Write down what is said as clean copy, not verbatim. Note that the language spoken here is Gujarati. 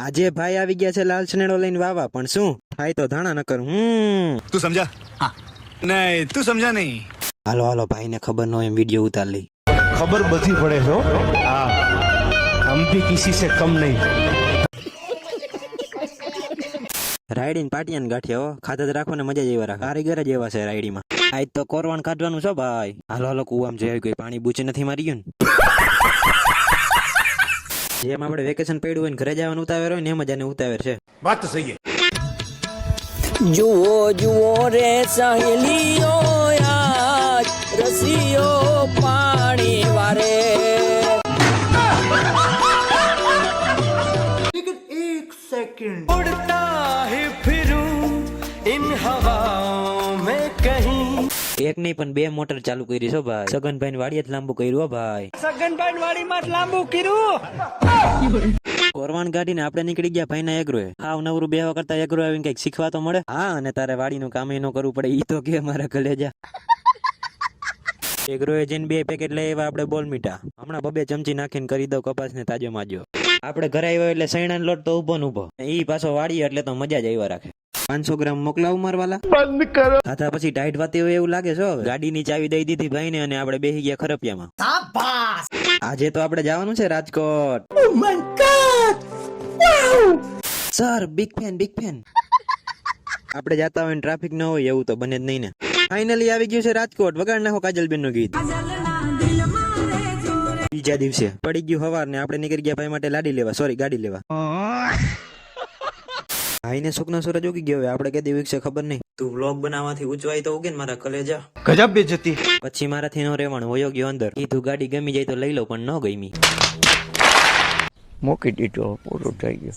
આજે ભાઈ આવી ગયા છે લાલ સનેડો લઈને વાવા, પણ શું થાય તો ધાણા ન કરું. તું સમજા? હા. નહીં તું સમજા નહીં. હાલો હાલો, ભાઈ ને ખબર ન હોય એમ વિડીયો ઉતાર લઈ. खबर बधी पड़े हो हाँ, हम भी किसी से कम नहीं. રાયડી પાટિયા ને ગાંઠિયા હો, ખાધા જ રાખો ને મજા જ એવા રાખે. કારીગર જ એવા છે રાયડીમાં. આજ તો કોરવાન કાઢવાનું છે ભાઈ. હાલો હાલો, કુવામ જે કોઈ પાણી બૂચે નથી મારી ગયું ને. જેમ આપણે વેકેશન પડ્યું હોય ને ઘરે જવાનું ઉતાવળ હોય ને એમ જ આને ઉતાવળ છે. વાત તો સહી है. જુઓ જુઓ રે સહેલીઓ આજ રસીઓ પાણી વારે. उड़ता ही फिरूं इन हवाओं में कहीं. એક નહીં પણ 2 મોટર ચાલુ કરી છો ભાઈ. સગનભાઈ ને વાડીએ જ લાંબુ કર્યું હો ભાઈ. સગનભાઈ વાડી માં લાંબુ કર્યું. કોરવાન કાઢીને આપણે નીકળી ગયા ભાઈ ના એગ્રોએ. હાવ નવરું બેહવા કરતા એગ્રો આવીને કઈક શીખવા તો મળે. હા, અને તારે વાડીનું કામ ન કરવું પડે ઈ તો કે મારા કલેજા. એગ્રોએ જઈને 2 પેકેટ લઈ આવ્યા આપણે બોલ મીઠા. હમણાં 2 ચમચી નાખીને કરી દો કપાસ ને તાજો માજો. આપણે ઘરે આવ્યો એટલે સૈણા લોટ તો ઉભો ને ઉભો. ઈ પાછો વાડી એટલે તો મજા જ આવ્યા રાખે. 500 ગ્રામ મોકલાવું મારવાલા. બંધ કરો. ખાતા પછી ટાઈટ વાતી હોય એવું લાગે છે. હવે ગાડીની ચાવી દઈ દીધી ભાઈ ને, અને આપણે બેસી ગયા ખરપિયામાં. આજે તો આપણે જવાનું છે રાજકોટ. Sir big fan. આપણે જતા હોય ટ્રાફિક ન હોય એવું તો બને જ નહીં ને. ફાઇનલી આવી ગયું છે રાજકોટ. વગાડ નાખો કાજલબેન નું ગીત. બીજા દિવસે પડી ગયું હવાર ને આપણે નીકળી ગયા ભાઈ માટે ગાડી લેવા. ભાઈને સુખનો સૂરજ ઉગી ગયો. હવે આપણે કેદી વિકસે ખબર નહીં. તું વ્લોગ બનાવવાથી ઉચવાય તો ઉગે ને મારા કલેજા. गजब बेइज्जती. પછી મારાથી નો રહેવાનું. હોયો ગયો અંદર. કીધું ગાડી ગમી જાય તો લઈ લો, પણ ન ગમી. મૂકી દીધો પૂરું થઈ ગયું.